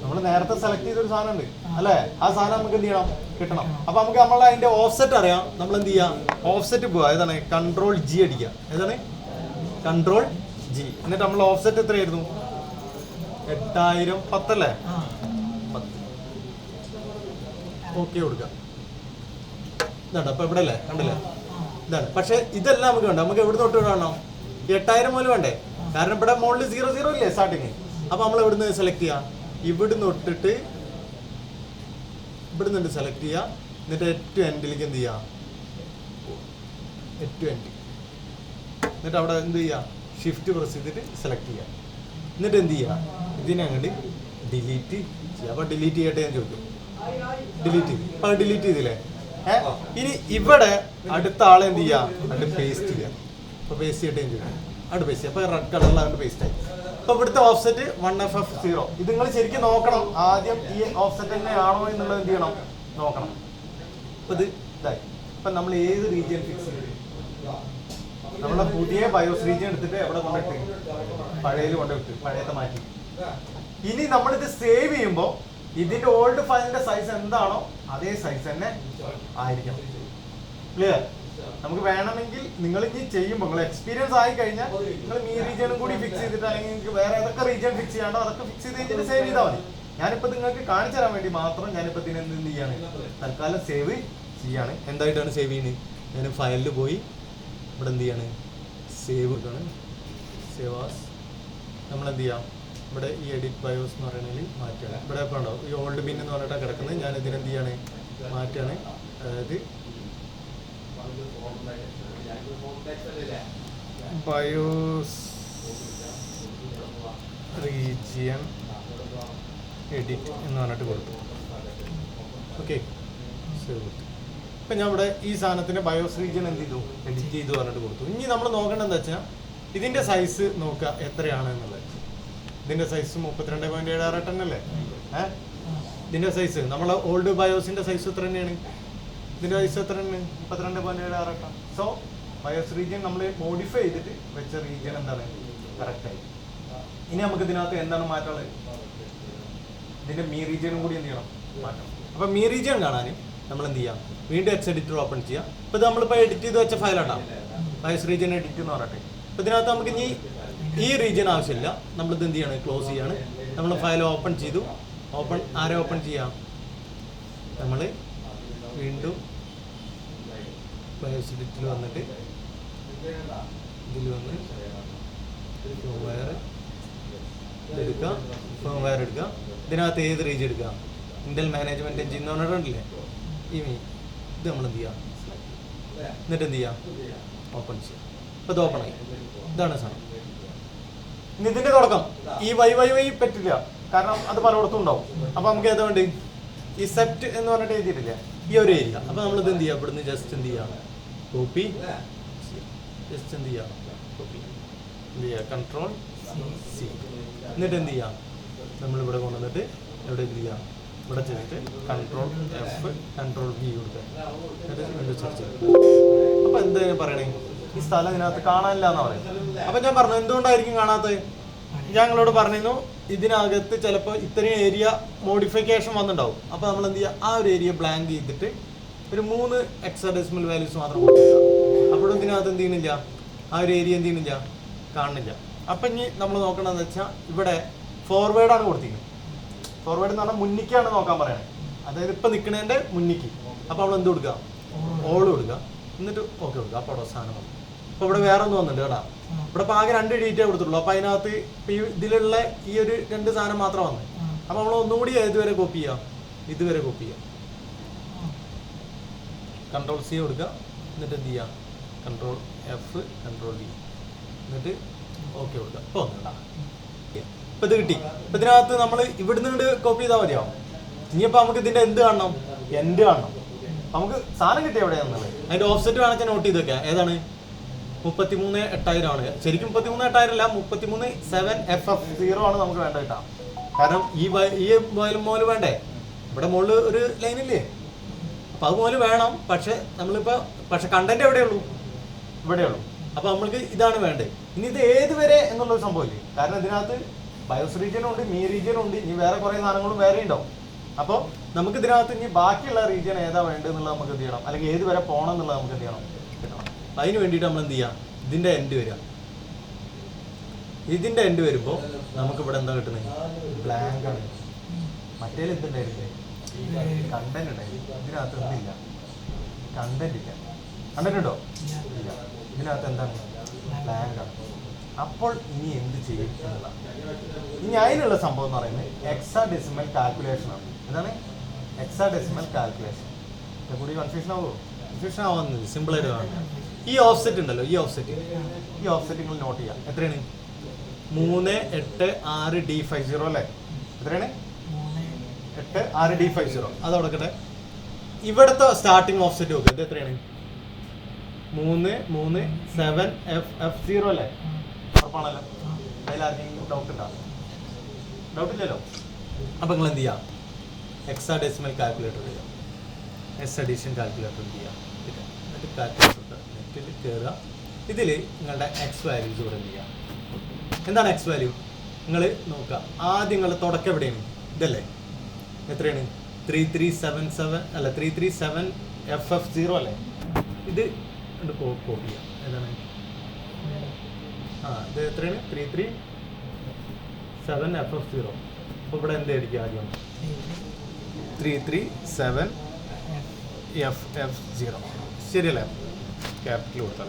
നമ്മൾ നേരത്തെ സെലക്ട് ചെയ്തൊരു സാധനം ഉണ്ട് അല്ലെ, ആ സാധനം നമുക്ക് എന്ത് ചെയ്യണം, കിട്ടണം. അപ്പൊ നമുക്ക് നമ്മളെ അതിന്റെ ഓഫ്സെറ്റ് അറിയാം. നമ്മൾ എന്ത് ചെയ്യാം, ഓഫ്സെറ്റ് പോവാ. ഏതാണ്, Ctrl+G അടിക്കുക. ഏതാണ്, Ctrl+G. എന്നിട്ട് നമ്മൾ ഓഫ്സെറ്റ് എത്രയായിരുന്നു, 8010 അല്ലേ, 10. ഓക്കെ കൊടുക്കുക. ഇതാണ് അപ്പൊ ഇവിടെ അല്ലേ, കണ്ടില്ലേ, ഇതാണ്. പക്ഷെ ഇതെല്ലാം നമുക്ക് വേണ്ട, നമുക്ക് എവിടെ തൊട്ട് വേണം, 8000 മുതൽ വേണ്ടേ, കാരണം ഇവിടെ മുകളിൽ 00 ഇല്ലേ സ്റ്റാർട്ടിങ്. അപ്പൊ നമ്മൾ എവിടുന്ന് സെലക്ട് ചെയ്യാം, ഇവിടുന്ന് തൊട്ടിട്ട് ഇവിടുന്ന് സെലക്ട് ചെയ്യുക. എന്നിട്ട് ഏറ്റവും എൻഡിലേക്ക് എന്ത് ചെയ്യുക, ഏറ്റവും എൻഡ്. എന്നിട്ട് അവിടെ എന്ത് ചെയ്യുക, ഷിഫ്റ്റ് പ്രസ് ചെയ്തിട്ട് സെലക്ട് ചെയ്യുക. എന്നിട്ട് എന്ത് ചെയ്യുക, ഇതിനെ അങ്ങോട്ട് ഡിലീറ്റ് ചെയ്യുക. അപ്പൊ ഡിലീറ്റ് ചെയ്യട്ടെ ഞാൻ ചോദിക്കും, ഡിലീറ്റ് ചെയ്തു. അപ്പൊ ഡിലീറ്റ് ചെയ്തില്ലേ. ഇനി ഇവിടെ അടുത്ത ആളെ എന്ത് ചെയ്യുക, അവിടെ പേസ്റ്റ് ചെയ്യുക. അപ്പൊ പേസ്റ്റ് ചെയ്യട്ടെ ഞാൻ ചോദിക്കും, അവിടെ പേസ്റ്റ് ചെയ്യുക. അപ്പൊ റെഡ് കളറിൽ അവിടെ പേസ്റ്റ് ആയി. അപ്പൊ ഇവിടുത്തെ ഓഫ്സെറ്റ് 1FF0. ഇത് നിങ്ങൾ ശരിക്കും നോക്കണം ആദ്യം, ഈ ഓഫ്സെറ്റ് തന്നെയാണോ എന്നുള്ളത് എന്ത് ചെയ്യണം, നോക്കണം. അപ്പൊ ഇത് ഇതായി. അപ്പൊ നമ്മൾ ഏത് റീജിയൻ ഫിക്സ് ചെയ്ത്, നമ്മളെ പുതിയ ബയോസ് റീജിയൻ എടുത്തിട്ട് എവിടെ കൊണ്ടിട്ട്, പഴയതിൽ കൊണ്ടുവിട്ട്, പഴയത്തെ മാറ്റി. ഇനി നമ്മളിത് സേവ് ചെയ്യുമ്പോൾ ഇതിന്റെ ഓൾഡ് ഫയലിന്റെ സൈസ് എന്താണോ അതേ സൈസ് തന്നെ ആയിരിക്കണം. ക്ലിയർ? നമുക്ക് വേണമെങ്കിൽ നിങ്ങൾ ഇനി ചെയ്യുമ്പോൾ നിങ്ങൾ എക്സ്പീരിയൻസ് ആയി കഴിഞ്ഞാൽ നിങ്ങൾ ഈ റീജിയനും കൂടി ഫിക്സ് ചെയ്തിട്ട്, അല്ലെങ്കിൽ നിങ്ങൾക്ക് വേറെ ഏതൊക്കെ റീജിയൻ ഫിക്സ് ചെയ്യാണ്ടോ അതൊക്കെ ഫിക്സ് ചെയ്ത് കഴിഞ്ഞിട്ട് സേവ് ചെയ്താൽ മതി. ഞാനിപ്പോൾ നിങ്ങൾക്ക് കാണിച്ചു തരാൻ വേണ്ടി മാത്രം ഞാനിപ്പോൾ ഇതിന് എന്ത് ചെയ്യാണ്, തൽക്കാലം സേവ് ചെയ്യാണ്. എന്തായിട്ടാണ് സേവ് ചെയ്യുന്നത്, ഞാൻ ഫയലിൽ പോയി ഇവിടെ എന്ത് ചെയ്യാണ്, സേവ് കൊടുക്കുകയാണ്. സേവ് ആസ് നമ്മൾ എന്ത് ചെയ്യാം, ഇവിടെ ഈ എഡിറ്റ് ബയോസ് എന്ന് പറയുന്നതിൽ മാറ്റുകയാണ്. ഇവിടെ ഇപ്പോൾ ഉണ്ടോ ഈ ഓൾഡ് ബിൻ എന്ന് പറഞ്ഞിട്ടാണ് കിടക്കുന്നത്, ഞാൻ ഇതിനെന്ത് ചെയ്യാണ്, മാറ്റുകയാണ്. അതായത് ബയോസ് റീജിയൻ എഡിറ്റ് എന്ന് പറഞ്ഞിട്ട് കൊടുത്തു. ഓക്കെ, സേവ് കൊടുത്തു. ഇപ്പം ഞാൻ ഇവിടെ ഈ സാധനത്തിൻ്റെ ബയോസ് റീജിയൻ എന്ത് ചെയ്തു, എഡിറ്റ് ചെയ്തു പറഞ്ഞിട്ട് കൊടുത്തു. ഇനി നമ്മൾ നോക്കേണ്ടത് എന്താ വെച്ചാൽ ഇതിൻ്റെ സൈസ് നോക്കുക എത്രയാണ് എന്നുള്ളത്. ഇതിൻ്റെ സൈസ് 32.76 അല്ലേ? ഇതിൻ്റെ സൈസ് നമ്മളെ ഓൾഡ് ബയോസിൻ്റെ സൈസ് എത്ര തന്നെയാണ്? ഇതിൻ്റെ സൈസ് എത്ര തന്നെ? 32.76. സോ ബയോസ് റീജിയൻ നമ്മൾ മോഡിഫൈ ചെയ്തിട്ട് വെച്ച റീജിയൻ എന്താണ്, കറക്റ്റായി. ഇനി നമുക്ക് ഇതിനകത്ത് എന്താണ് മാറ്റമുള്ളത്? ഇതിൻ്റെ മീ റീജിയനും കൂടി എന്ത് ചെയ്യണം, മാറ്റണം. അപ്പം മീ റീജിയൻ കാണാൻ നമ്മൾ എന്ത് ചെയ്യാം, വീണ്ടും എക്സ് എഡിറ്റർ ഓപ്പൺ ചെയ്യാം. ഇപ്പോൾ ഇത് നമ്മളിപ്പോൾ എഡിറ്റ് ചെയ്ത് വെച്ച ഫയലാണ്ടാവും ബയോസ് റീജിയൻ എഡിറ്റ് എന്ന് പറഞ്ഞിട്ട്. അപ്പോൾ ഇതിനകത്ത് നമുക്ക് ഇനി ഈ റീജിയൻ ആവശ്യമില്ല. നമ്മളിത് എന്ത് ചെയ്യാണ്, ക്ലോസ് ചെയ്യാണ്. നമ്മൾ ഫയൽ ഓപ്പൺ ചെയ്തു. ആരെ ഓപ്പൺ ചെയ്യാം, നമ്മൾ വീണ്ടും ബയോസ് എഡിറ്റിൽ വന്നിട്ട് ഇതിൽ വന്ന് ഫേംവെയർ എടുക്കുക. ഇതിനകത്ത് ഏത് റീജിയൻ എടുക്കുക, ഇന്റൽ മാനേജ്മെന്റ് എഞ്ചിൻ എന്ന് പറഞ്ഞിട്ടുണ്ടല്ലേ, ഇത് നമ്മൾ എന്ത് ചെയ്യാം, എന്നിട്ട് എന്ത് ചെയ്യാം, ഓപ്പൺ ചെയ്യാം. അപ്പോൾ ഇത് ഓപ്പൺ ആയി. ഇതാണ് സാധനം. ഇനി ഇതിന്റെ തുടക്കം ഈ വൈ പറ്റില്ല, കാരണം അത് പലയിടത്തും ഉണ്ടാവും. അപ്പോൾ നമുക്ക് ഏതാ വേണ്ടി, ഈ സെറ്റ് എന്ന് പറഞ്ഞിട്ട് എഴുതിയിട്ടില്ല, ഈ ഒരു ഏരിയ. അപ്പോൾ നമ്മളിത് എന്ത് ചെയ്യാം, ഇവിടുന്ന് ജസ്റ്റ് എന്ത് ചെയ്യാം, കോപ്പി, ജസ്റ്റ് എന്ത് ചെയ്യാം, കോപ്പി എന്ത് ചെയ്യുക, കൺട്രോൾ സി. എന്നിട്ട് എന്ത് ചെയ്യാം, നമ്മളിവിടെ കൊണ്ടുവന്നിട്ട് എവിടെ എന്ത് ചെയ്യാം, ഇവിടെ ചെയ്തിട്ട് കൺട്രോൾ എഫ്, കൺട്രോൾ വി കൊടുക്കുക. എന്നിട്ട് വീണ്ടും സെർച്ച് ചെയ്യുക. അപ്പോൾ എന്താ പറയണേ, ഈ സ്ഥലം ഇതിനകത്ത് കാണാനില്ല എന്നാ പറയുന്നത്. അപ്പം ഞാൻ പറഞ്ഞു എന്തുകൊണ്ടായിരിക്കും കാണാത്തത്. ഞങ്ങളോട് പറഞ്ഞിരുന്നു ഇതിനകത്ത് ചിലപ്പോൾ ഇത്രയും ഏരിയ മോഡിഫിക്കേഷൻ വന്നിട്ടുണ്ടാവും. അപ്പോൾ നമ്മൾ എന്ത് ചെയ്യുക, ആ ഒരു ഏരിയ ബ്ലാങ്ക് ചെയ്തിട്ട് ഒരു 3 ഹെക്സാഡെസിമൽ വാല്യൂസ് മാത്രം കൊടുക്കുക. അപ്പോഴും ഇതിനകത്ത് എന്ത് ചെയ്യുന്നില്ല, ആ ഒരു ഏരിയ എന്ത് ചെയ്യുന്നില്ല, കാണുന്നില്ല. അപ്പം ഇനി നമ്മൾ നോക്കണമെന്ന് വെച്ചാൽ ഇവിടെ ഫോർവേഡാണ് കൊടുത്തിരിക്കുന്നത്. ഫോർവേഡ് എന്ന് പറഞ്ഞാൽ മുന്നിക്കാണ് നോക്കാൻ പറയണത്, അതായത് ഇപ്പം നിൽക്കുന്നതിൻ്റെ മുന്നിക്ക്. അപ്പോൾ നമ്മൾ എന്ത് കൊടുക്കുക, ഓൾ കൊടുക്കുക, എന്നിട്ട് ഓക്കെ കൊടുക്കുക. അപ്പോൾ അവിടെ സാധനം വന്നു. അപ്പോൾ ഇവിടെ വേറെ ഒന്ന് വന്നിട്ടുണ്ട് കേട്ടോ. ഇവിടെ ഇപ്പോൾ ആകെ 2 ഡീറ്റെയിൽ കൊടുത്തുള്ളൂ. അപ്പോൾ അതിനകത്ത് ഇപ്പോൾ ഈ ഇതിലുള്ള ഈ ഒരു 2 സാധനം മാത്രം വന്നു. അപ്പോൾ നമ്മൾ ഒന്നുകൂടി ഇതുവരെ കോപ്പി ചെയ്യാം, ഇതുവരെ കോപ്പി ചെയ്യാം. കൺട്രോൾ സി കൊടുക്കുക, എന്നിട്ട് എന്ത് ചെയ്യാം, കൺട്രോൾ എഫ്, കൺട്രോൾ ഡി, എന്നിട്ട് ഓക്കെ കൊടുക്കുക. ഇപ്പോൾ ഒന്നുണ്ടാകും. ഇപ്പം ഇത് കിട്ടി. ഇപ്പം ഇതിനകത്ത് നമ്മൾ ഇവിടുന്ന് കോപ്പി ചെയ്താൽ മതിയാവും. ഇനിയിപ്പോൾ നമുക്ക് ഇതിൻ്റെ എന്ത് കാണണം, എൻഡ് കാണണം. നമുക്ക് സാധനം കിട്ടിയ എവിടെയാണെന്നുള്ളത് അതിൻ്റെ ഓഫ്സെറ്റ് വേണമെങ്കിൽ നോട്ട് ചെയ്ത് വെക്കാം. ഏതാണ്, 33,800 ആണ്. ശരിക്കും 33,800 അല്ല, 33,7FF0 ആണ് നമുക്ക് വേണ്ട കിട്ടാം. കാരണം ഈ മോല് വേണ്ടേ, ഇവിടെ മുകളിൽ ഒരു ലൈനില്ലേ, അപ്പോൾ അത് മോല് വേണം. പക്ഷെ കണ്ടന്റ് എവിടെയുള്ളൂ, ഇവിടെയുള്ളൂ. അപ്പോൾ നമ്മൾക്ക് ഇതാണ് വേണ്ടത്. ഇനി ഇത് ഏത് വരെ എന്നുള്ളൊരു സംഭവമില്ലേ, കാരണം ഇതിനകത്ത് ബയോസ് റീജിയനും ഉണ്ട്, മീ റീജിയനും ഉണ്ട്, ഇനി വേറെ കുറേ സാധനങ്ങളും വേറെ ഉണ്ടാവും. അപ്പോൾ നമുക്ക് ഇതിനകത്ത് ഇനി ബാക്കിയുള്ള റീജിയൻ ഏതാ വേണ്ടത് എന്നുള്ളത് നമുക്ക് എന്ത് ചെയ്യണം, അല്ലെങ്കിൽ ഏത് വരെ പോകണം എന്നുള്ളത് നമുക്ക് എന്ത് ചെയ്യണം, കിട്ടണം. അതിന് വേണ്ടിയിട്ട് നമ്മൾ എന്ത് ചെയ്യാം, ഇതിൻ്റെ എൻഡ് വരിക. ഇതിൻ്റെ എൻഡ് വരുമ്പോൾ നമുക്കിവിടെ എന്താ കിട്ടുന്നത്, ബ്ലാങ്ക് ആണ്. മറ്റേതിൽ എന്തുണ്ടായിരുന്നില്ലേ, കണ്ടന്റ് ഉണ്ടായിരുന്നു. ഇതിനകത്ത് എന്തില്ല, കണ്ടന്റ് ഇല്ല. കണ്ടന്റ് ഉണ്ടോ, ഇല്ല. ഇതിനകത്ത് എന്താണ്, ബ്ലാങ്ക് ആണ്. അപ്പോൾ ഇനി എന്ത് ചെയ്യും എന്നുള്ളതാണ്. ഇനി അതിനുള്ള സംഭവം എന്ന് പറയുന്നത് ഹെക്സാഡെസിമൽ കാൽക്കുലേഷൻ ആണ്. ഇതാണ് ഹെക്സാഡെസിമൽ കാൽക്കുലേഷൻ. കൂടി കൺഫ്യൂഷൻ ആവുമോ? കൺഫ്യൂഷൻ ആവുന്നത് സിമ്പിളായിട്ട് കാണുന്നത്. ഈ ഓഫ്സെറ്റ് ഉണ്ടല്ലോ, ഈ ഓഫ്സെറ്റ് നിങ്ങൾ നോട്ട് ചെയ്യാം. എത്രയാണ്, 38,6D50 അല്ലേ? എത്രയാണ്, 8,6D50. അത് കൊടുക്കട്ടെ. ഇവിടുത്തെ സ്റ്റാർട്ടിങ് ഓഫ്സെറ്റ് നോക്കുക, ഇത് എത്രയാണ്, 3,7FF0 അല്ലേ? ഉറപ്പാണല്ലോ. അതിലാർക്കെങ്കിലും ഡൗട്ട് ഉണ്ടാവും? ഡൗട്ടില്ലല്ലോ. അപ്പം നിങ്ങൾ എന്ത് ചെയ്യാം, ഹെക്സാഡെസിമൽ കാൽക്കുലേറ്റർ ചെയ്യാം, എസ് അഡീഷൻ കാൽക്കുലേറ്റർ എന്ത് ചെയ്യാം, എന്നിട്ട് കാൽക്കുലേറ്റർ നെറ്റിൽ കയറുക. ഇതിൽ നിങ്ങളുടെ എക്സ് വാല്യൂസ് ഇവിടെ എന്ത് ചെയ്യാം. എന്താണ് എക്സ് വാല്യൂ, നിങ്ങൾ നോക്കുക. ആദ്യം നിങ്ങളുടെ തുടക്കം എവിടെയാണ്, ഇതല്ലേ? എത്രയാണ്, 3377 അല്ല, 337FF0 അല്ലേ? ഇത് കോപ്പി ചെയ്യാം. ഏതാണ്, ഇത് എത്രയാണ്, 337FF0. അപ്പോൾ ഇവിടെ എന്ത് അടിക്കുക, ആദ്യം 337FF0 ശരിയല്ലേ? ക്യാപിറ്റൽ കൊടുത്താൽ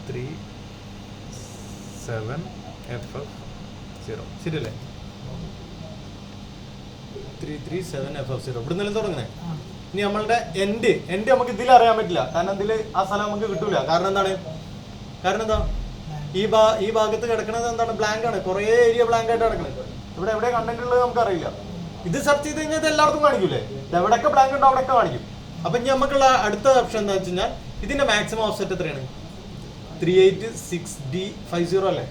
37FF0 ശരിയല്ലേ? 337FF0 ഇവിടെ നിന്നും തുടങ്ങണേ. ഇനി നമ്മളുടെ എൻഡ് നമുക്ക് ഇതിൽ അറിയാൻ പറ്റില്ല, കാരണം ഇതിൽ ആ സ്ഥലം നമുക്ക് കിട്ടൂല. കാരണം എന്താ, ഈ ഭാഗത്ത് കിടക്കുന്നത് എന്താണ്, ബ്ലാങ്ക് ആണ്. കുറേ ഏരിയ ബ്ലാങ്ക് ആയിട്ട് കിടക്കുന്നത്. ഇവിടെ എവിടെ കണ്ടന്റ് ഉള്ളത് നമുക്കറിയില്ല. ഇത് സെർച്ച് ചെയ്ത് കഴിഞ്ഞാൽ ഇത് എല്ലായിടത്തും കാണിക്കൂലേ? എവിടെയൊക്കെ ബ്ലാങ്ക് ഉണ്ടോ അവിടെയൊക്കെ കാണിക്കും. അപ്പൊ ഇനി നമുക്കുള്ള അടുത്ത ഓപ്ഷൻ എന്താ വെച്ച് കഴിഞ്ഞാൽ ഇതിന്റെ മാക്സിമം ഓഫ്സെറ്റ് എത്രയാണ്? 386D50 അല്ലേ?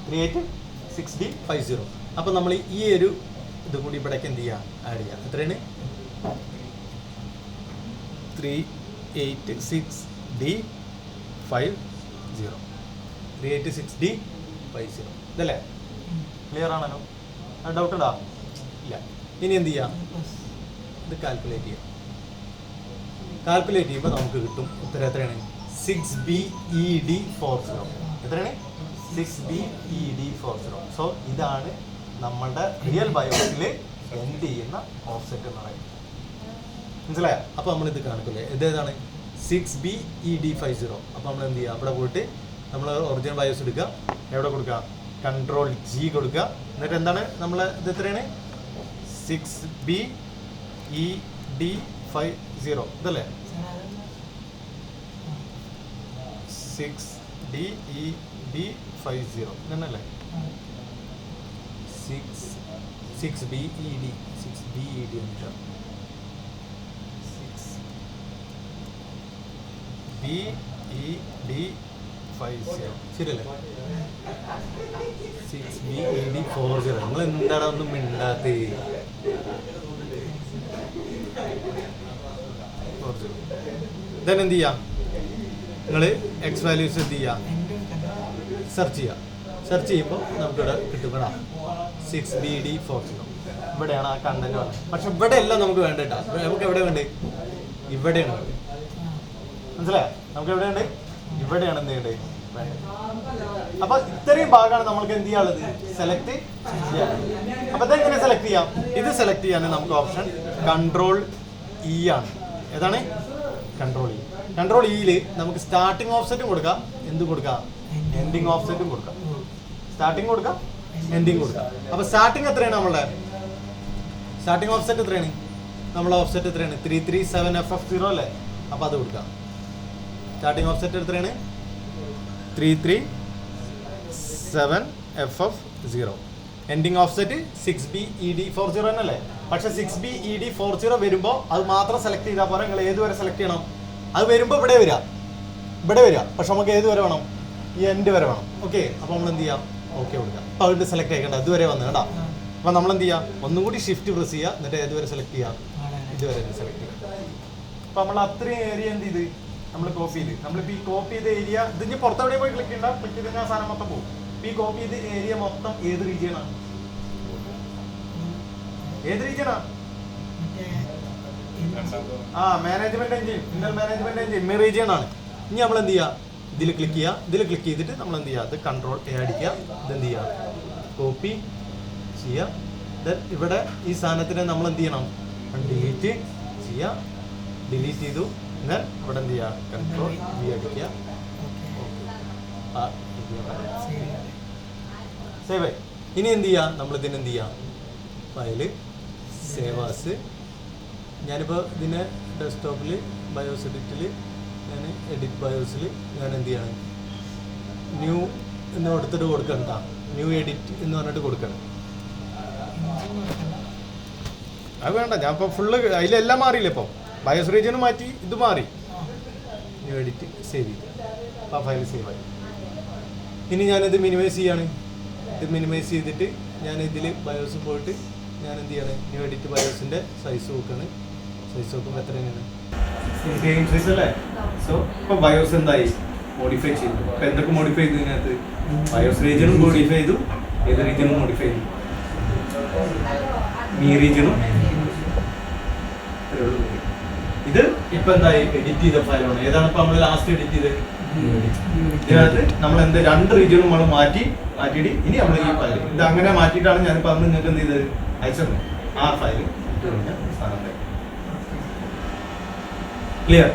386D50. അപ്പൊ നമ്മൾ ഈ ഒരു ഇത് കൂടി ഇവിടേക്ക് എന്ത് ചെയ്യാം? ആഡ് ചെയ്യാം. എത്രയാണ്? 386D50. 386D50 ഇതല്ലേ? ക്ലിയർ ആണല്ലോ? ഡൗട്ട് ഉണ്ടോ? ഇല്ല. ഇനി എന്ത് ചെയ്യാം? ഇത് കാൽക്കുലേറ്റ് ചെയ്യാം. കാൽക്കുലേറ്റ് ചെയ്യുമ്പോൾ നമുക്ക് കിട്ടും ഉത്തരം എത്രയാണ്? 6BED40. എത്രയാണ്? 6BED40. സോ ഇതാണ് നമ്മളുടെ റിയൽ ബയോസിൽ എൻഡ് ചെയ്യുന്ന ഓഫ്സെറ്റ് എന്ന് പറയുന്നത്. മനസ്സിലായോ? അപ്പോൾ നമ്മൾ ഇത് കാണിക്കില്ലേ? ഇതേതാണ്? 6BED50. അപ്പോൾ നമ്മൾ എന്ത് ചെയ്യുക? അവിടെ പോയിട്ട് നമ്മൾ ഒറിജിനൽ ബയോസ് എടുക്കുക. എവിടെ കൊടുക്കുക? Ctrl+G കൊടുക്കുക. എന്നിട്ട് എന്താണ് നമ്മൾ ഇത് എത്രയാണ്? 6BED50 ഇതല്ലേ? 6DED50 ഇതന്നല്ലേ? 6BED 6BED എന്നിട്ട് 6BED50 ശരിയല്ലേ? 6BED40. നിങ്ങൾ എന്താണ് ഒന്നും മിണ്ടാത്തേ? ദെൻ എന്ത് ചെയ്യാം? നിങ്ങൾ എക്സ് വാല്യൂസ് എന്ത് ചെയ്യുക? സെർച്ച് ചെയ്യുക. സെർച്ച് ചെയ്യുമ്പോൾ നമുക്കിവിടെ കിട്ടുമ്പോഴാ 6BED40. ഇവിടെയാണ് ആ കണ്ടന്റ് വേണ്ടത്. പക്ഷെ ഇവിടെ എല്ലാം നമുക്ക് വേണ്ട കേട്ടോ. നമുക്ക് എവിടെ വേണ്ടത്? ഇവിടെയാണ് വേണ്ടത്. മനസ്സിലായോ? നമുക്ക് എവിടെ ഉണ്ട്? ഇവിടെയാണ് എന്ത് ചെയ്യേണ്ടത്? വേണ്ടത്. അപ്പൊ ഇത്രയും ഭാഗമാണ് നമ്മൾക്ക് എന്ത് ചെയ്യാനുള്ളത്? സെലക്ട് ചെയ്യാൻ. അപ്പൊ ഇതെങ്ങനെ സെലക്ട് ചെയ്യാം? ഇത് സെലക്ട് ചെയ്യാൻ നമുക്ക് ഓപ്ഷൻ Ctrl+E ആണ്. ഏതാണ്? Ctrl+E. Ctrl+Eയിൽ നമുക്ക് സ്റ്റാർട്ടിംഗ് ഓഫ്സെറ്റും കൊടുക്കാം. എന്ത് കൊടുക്കാം? എൻഡിങ് ഓഫ്സെറ്റും കൊടുക്കാം. സ്റ്റാർട്ടിംഗ് കൊടുക്കാം, എൻഡിങ് കൊടുക്കാം. അപ്പൊ സ്റ്റാർട്ടിംഗ് എത്രയാണ് നമ്മളുടെ? സ്റ്റാർട്ടിംഗ് ഓഫ്സെറ്റ് എത്രയാണ്? നമ്മളെ ഓഫ്സെറ്റ് എത്രയാണ്? 337FF0 അല്ലേ? അപ്പൊ അത് കൊടുക്കാം. സ്റ്റാർട്ടിംഗ് ഓഫ്സെറ്റ് എത്രയാണ്? 337FF0. എൻഡിങ് ഓഫ്സെറ്റ് 6BED40 എന്നല്ലേ? പക്ഷെ 6BED40 വരുമ്പോൾ അത് മാത്രം സെലക്ട് ചെയ്താൽ പോരാ. നിങ്ങൾ ഏതുവരെ സെലക്ട് ചെയ്യണം? അത് വരുമ്പോൾ ഇവിടെ വരിക. പക്ഷെ നമുക്ക് ഏത് വരെ വേണം? ഈ എൻഡ് വരെ വേണം. ഓക്കെ. അപ്പോൾ നമ്മൾ എന്ത് ചെയ്യാം? ഓക്കെ കൊടുക്കാം. അപ്പോൾ അതുകൊണ്ട് സെലക്ട് ചെയ്യേണ്ട ഇതുവരെ വന്നു കേട്ടോ. അപ്പോൾ നമ്മൾ എന്ത് ചെയ്യാം? ഒന്നും കൂടി ഷിഫ്റ്റ് പ്രസ് ചെയ്യുക. എന്നിട്ട് ഏതുവരെ സെലക്ട് ചെയ്യാം? ഇതുവരെ സെലക്ട് ചെയ്യുക. അപ്പോൾ നമ്മൾ അത്രയും ഏരിയ എന്ത് ചെയ്ത് നമ്മൾ കോപ്പി ചെയ്ത് നമ്മളിപ്പോൾ ഈ കോപ്പി ചെയ്ത ഏരിയ ഇതിന് പുറത്തെവിടെ പോയി ക്ലിക്ക് ചെയ്യണ്ട. ക്ലിക്ക് ചെയ്ത് കഴിഞ്ഞാൽ സാധനം മൊത്തം പോകും. ഇപ്പോൾ ഈ കോപ്പി ചെയ്ത ഏരിയ മൊത്തം ഏത് റീജിയനാണ്? ഏത് റീജിയനാണ്? Management engine, Intel management engine region ആണ്. ഇനി നമ്മൾ എന്ത് ചെയ്യുക? ഇതിൽ ക്ലിക്ക് ചെയ്യുക. ഇതിൽ ക്ലിക്ക് ചെയ്തിട്ട് നമ്മൾ എന്ത് ചെയ്യുക? ഇത് Ctrl+A അടിക്കുക. ഇതെന്ത് ചെയ്യുക? കോപ്പി ചെയ്യുക. ദെൻ ഇവിടെ ഈ സാധനത്തിനെ നമ്മൾ എന്ത് ചെയ്യണം? ഡിലീറ്റ് ചെയ്യുക. ഡിലീറ്റ് ചെയ്തു. ദെൻ ഇവിടെ എന്ത് ചെയ്യുക? Ctrl+V അടിക്കുക. സേവ് ആയി. ഇനി എന്ത് ചെയ്യുക? നമ്മൾ ഇതിന് എന്ത് ചെയ്യുക? File save as. ഞാനിപ്പോൾ ഇതിനെ ഡെസ്ക്ടോപ്പിൽ ബയോസ് എഡിറ്റിൽ ഞാൻ എഡിറ്റ് ബയോസിൽ ഞാൻ എന്ത് ചെയ്യണം? ന്യൂ എന്ന് കൊടുത്തിട്ട് കൊടുക്കണ്ട. ന്യൂ എഡിറ്റ് എന്ന് പറഞ്ഞിട്ട് കൊടുക്കണം. അത് വേണ്ട. ഞാൻ ഇപ്പോൾ ഫുള്ള് അതിലെല്ലാം മാറിയില്ല. ഇപ്പോൾ ബയോസ് റീജിയനും മാറ്റി, ഇത് മാറി. ന്യൂ എഡിറ്റ് സേവ് ചെയ്തു. അപ്പോൾ ആ ഫയൽ സേവ് ആയി. ഇനി ഞാനിത് മിനിമൈസ് ചെയ്യാണ്. ഇത് മിനിമൈസ് ചെയ്തിട്ട് ഞാൻ ഇതിൽ ബയോസ് പോയിട്ട് ഞാൻ എന്ത് ചെയ്യണം? ന്യൂ എഡിറ്റ് ബയോസിൻ്റെ സൈസ് നോക്കുകയാണ്. സൈസ് നോക്കുമ്പോൾ എത്ര തന്നെയാണ്? സൈസ് അല്ലേ? സോ ഇപ്പോൾ ബയോസ് എന്തായി? മോഡിഫൈ ചെയ്തു. അപ്പോൾ എന്തൊക്കെ മോഡിഫൈ ചെയ്തു ഇതിനകത്ത്? ബയോസ് റീജിയനും മോഡിഫൈ ചെയ്തു. ഏത് റീജിയനും മോഡിഫൈ ചെയ്തു? മീ റീജിയനും. ഇത് ഇപ്പം എന്തായി? എഡിറ്റ് ചെയ്ത ഫയലാണ്. ഏതാണ് ഇപ്പം നമ്മൾ ലാസ്റ്റ് എഡിറ്റ് ചെയ്തത്? ഇതിനകത്ത് നമ്മൾ എന്ത് 2 റീജിയനും നമ്മൾ മാറ്റിയിട്ട് ഇനി നമ്മൾ ഈ ഫയൽ ഇത് അങ്ങനെ മാറ്റിയിട്ടാണ് ഞാനിപ്പോൾ അന്ന് നിങ്ങൾക്ക് എന്ത് ചെയ്തത്? അയച്ചത്. ആ ഫയൽ സ്ഥാനത്ത് ക്ലിയർ.